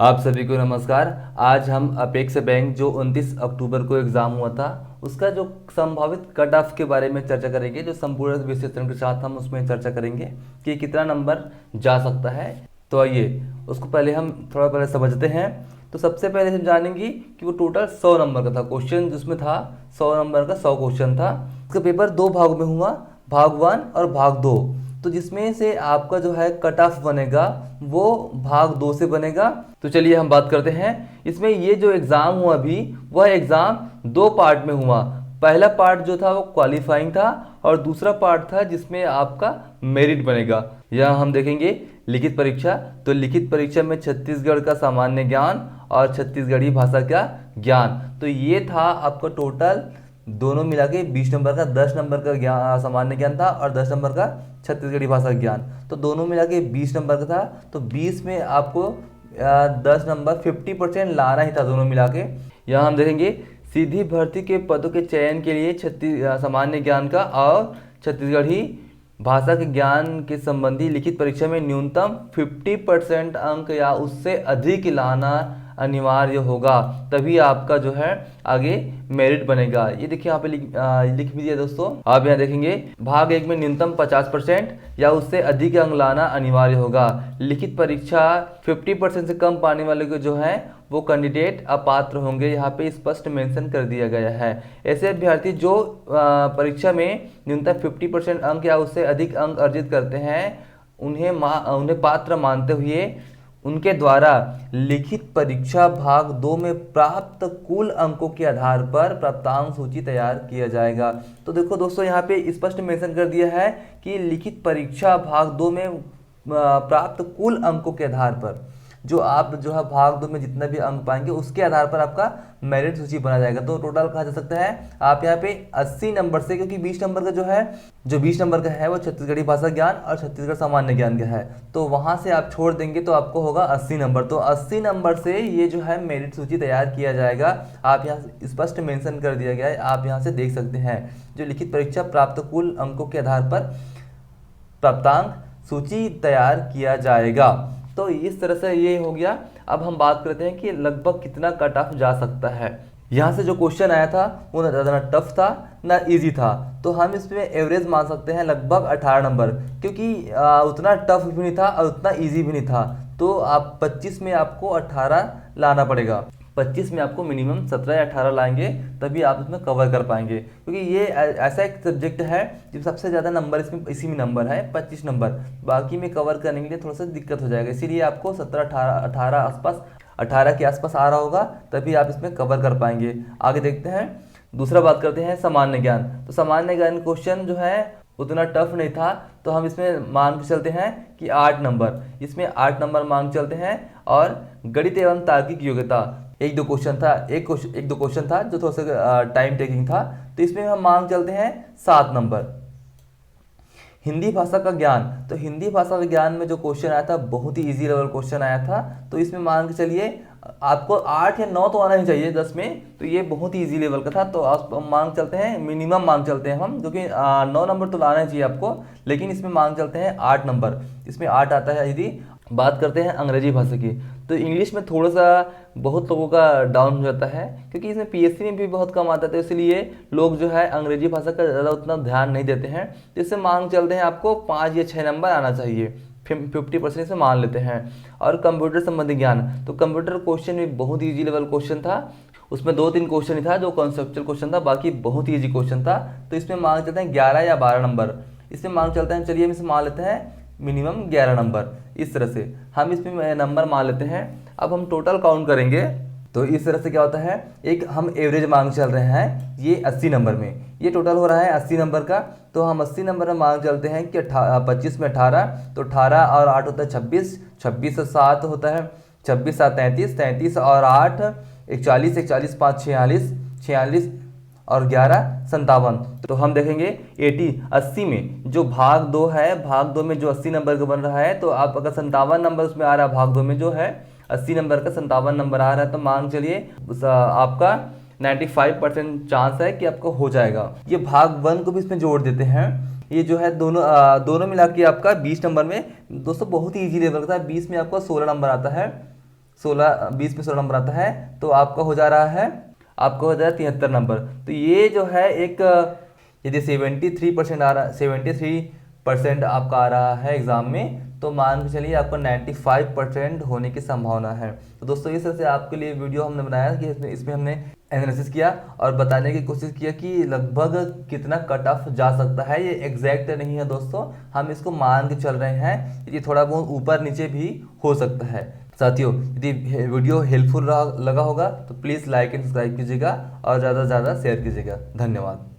आप सभी को नमस्कार। आज हम अपेक्स बैंक जो 29 अक्टूबर को एग्ज़ाम हुआ था उसका जो संभावित कट ऑफ के बारे में चर्चा करेंगे। जो संपूर्ण विश्लेषण के साथ हम उसमें चर्चा करेंगे कि कितना नंबर जा सकता है। तो आइए उसको पहले हम थोड़ा पहले समझते हैं। तो सबसे पहले हम जानेंगे कि वो टोटल 100 नंबर का था क्वेश्चन, जिसमें था 100 नंबर का 100 क्वेश्चन था। इसका पेपर दो भाग में हुआ, भाग 1 और भाग 2। तो जिसमें से आपका जो है कट ऑफ बनेगा वो भाग 2 से बनेगा। तो चलिए हम बात करते हैं। इसमें ये जो एग्ज़ाम हुआ अभी, वह एग्ज़ाम दो पार्ट में हुआ। पहला पार्ट जो था वो क्वालिफाइंग था और दूसरा पार्ट था जिसमें आपका मेरिट बनेगा। यहाँ हम देखेंगे लिखित परीक्षा। तो लिखित परीक्षा में छत्तीसगढ़ का सामान्य ज्ञान और छत्तीसगढ़ी भाषा का ज्ञान, तो ये था आपका टोटल दोनों मिला के 20 नंबर का। 10 नंबर का ज्ञान सामान्य ज्ञान था और 10 नंबर का छत्तीसगढ़ी भाषा ज्ञान। तो दोनों मिला के 20 नंबर का था। तो 20 में आपको 10 नंबर 50% लाना ही था दोनों मिला के। यहाँ हम देखेंगे सीधी भर्ती के पदों के चयन के लिए सामान्य ज्ञान का और छत्तीसगढ़ी भाषा के ज्ञान के संबंधी लिखित परीक्षा में न्यूनतम 50% अंक या उससे अधिक लाना अनिवार्य होगा, तभी आपका जो है आगे मेरिट बनेगा। ये देखिए यहाँ पे लिख भी दिया दोस्तों। आप यहाँ देखेंगे भाग 1 में न्यूनतम 50% या उससे अधिक अंक लाना अनिवार्य होगा। लिखित परीक्षा 50% से कम पाने वाले को जो है वो कैंडिडेट अपात्र होंगे, यहाँ पे स्पष्ट मेंशन कर दिया गया है। ऐसे अभ्यर्थी जो परीक्षा में न्यूनतम 50% अंक या उससे अधिक अंक अर्जित करते हैं उन्हें पात्र मानते हुए उनके द्वारा लिखित परीक्षा भाग 2 में प्राप्त कुल अंकों के आधार पर प्राप्तांक सूची तैयार किया जाएगा। तो देखो दोस्तों, यहाँ पे स्पष्ट मेंशन कर दिया है कि लिखित परीक्षा भाग 2 में प्राप्त कुल अंकों के आधार पर जो आप जो है भाग 2 में जितना भी अंक पाएंगे उसके आधार पर आपका मेरिट सूची बना जाएगा। तो टोटल कहा जा सकता है आप यहाँ पे 80 नंबर से, क्योंकि 20 नंबर का जो 20 नंबर का है वो छत्तीसगढ़ी भाषा ज्ञान और छत्तीसगढ़ सामान्य ज्ञान का है, तो वहां से आप छोड़ देंगे तो आपको होगा 80 नंबर। तो 80 नंबर से ये जो है मेरिट सूची तैयार किया जाएगा। आप यहाँ स्पष्ट मेंशन कर दिया गया है, आप यहाँ से देख सकते हैं। जो लिखित परीक्षा प्राप्त कुल अंकों के आधार पर प्राप्तांक सूची तैयार किया जाएगा। तो इस तरह से ये हो गया। अब हम बात करते हैं कि लगभग कितना कट ऑफ जा सकता है। यहाँ से जो क्वेश्चन आया था वो ना ज़्यादा टफ था ना इजी था, तो हम इसमें एवरेज मान सकते हैं लगभग 18 नंबर, क्योंकि उतना टफ भी नहीं था और उतना इजी भी नहीं था। तो आप 25 में आपको 18 लाना पड़ेगा। 25 में आपको मिनिमम 17 या 18 लाएंगे तभी आप इसमें कवर कर पाएंगे, क्योंकि ये ऐसा एक सब्जेक्ट है जो सबसे ज़्यादा नंबर इसमें इसी में नंबर है 25 नंबर। बाकी में कवर करने के लिए थोड़ा सा दिक्कत हो जाएगा, इसीलिए आपको 17 18 आसपास 18 के आसपास आ रहा होगा तभी आप इसमें कवर कर पाएंगे। आगे देखते हैं। दूसरा बात करते हैं सामान्य ज्ञान। तो सामान्य ज्ञान क्वेश्चन जो है उतना टफ नहीं था, तो हम इसमें मान के चलते हैं कि 8 नंबर, इसमें 8 नंबर मान के चलते हैं। और गणित एवं तार्किक योग्यता एक दो क्वेश्चन था जो थोड़ा सा टाइम टेकिंग था, तो इसमें हम मान चलते हैं 7 नंबर। हिंदी भाषा का ज्ञान, तो हिंदी भाषा के ज्ञान में जो क्वेश्चन आया था बहुत ही इजी लेवल क्वेश्चन आया था, तो इसमें मान के चलिए आपको 8 या 9 तो आना ही चाहिए 10 में, तो ये बहुत ही इजी लेवल का था। तो आप मांग चलते हैं मिनिमम मांग चलते हैं हम, क्योंकि 9 नंबर तो लाना ही चाहिए आपको, लेकिन इसमें मांग चलते हैं 8 नंबर। इसमें 8 आता है। यदि बात करते हैं अंग्रेजी भाषा की, तो इंग्लिश में थोड़ा सा बहुत लोगों का डाउन हो जाता है, क्योंकि इसमें पीएससी में भी बहुत कम आता है, तो इसलिए लोग जो है अंग्रेजी भाषा का ज़्यादा उतना ध्यान नहीं देते हैं। तो इससे मांग चलते हैं आपको 5 या 6 नंबर आना चाहिए, 50% से मान लेते हैं। और कंप्यूटर संबंधी ज्ञान, तो कंप्यूटर क्वेश्चन भी बहुत ईजी लेवल क्वेश्चन था। उसमें 2-3 क्वेश्चन ही था जो कॉन्सेप्चुअल क्वेश्चन था, बाकी बहुत ही ईजी क्वेश्चन था। तो इसमें मांग चलते हैं 11 या 12 नंबर। इसमें मांग चलते हैं, चलिए हम इसे मान लेते हैं मिनिमम 11 नंबर। इस तरह से हम इसमें नंबर मान लेते हैं। अब हम टोटल काउंट करेंगे तो इस तरह से क्या होता है, एक हम एवरेज मांग चल रहे हैं ये 80 नंबर में, ये टोटल हो रहा है 80 नंबर का। तो हम 80 नंबर में मांग चलते हैं कि 25 में 18, तो 18 और 8 होता है 26, 26 और 7 होता है 26 7 33, 33 और 8 41, 41 5 46, 46 और 11 57। तो हम देखेंगे 80 में जो भाग 2 है, भाग 2 में जो 80 नंबर का बन रहा है, तो आप अगर 57 नंबर उसमें आ रहा है, भाग 2 में जो है 80 नंबर का 57 नंबर आ रहा है, तो मान चलिए आपका 95% चांस है कि आपको हो जाएगा। ये भाग 1 को भी इसमें जोड़ देते हैं। ये जो है दोनों मिला के आपका 20 नंबर में दोस्तों बहुत ही ईजी लेवल का था। 20 में आपको 16 नंबर आता है, 20 में 16 नंबर आता है, तो आपका हो जा रहा है, आपका हो जाए 73 नंबर। तो ये जो है एक, यदि 73% आ रहा, 73% आपका आ रहा है एग्जाम में, तो मान के चलिए आपका 95% होने की संभावना है। तो दोस्तों इस तरह से आपके लिए वीडियो हमने बनाया कि इसमें हमने एनालिसिस किया और बताने की कोशिश किया कि लगभग कितना कट ऑफ जा सकता है। ये एग्जैक्ट नहीं है दोस्तों, हम इसको मान के चल रहे हैं, ये थोड़ा बहुत ऊपर नीचे भी हो सकता है। साथियों, यदि वीडियो हेल्पफुल लगा होगा तो प्लीज़ लाइक एंड सब्सक्राइब कीजिएगा और ज़्यादा से ज़्यादा शेयर कीजिएगा। धन्यवाद।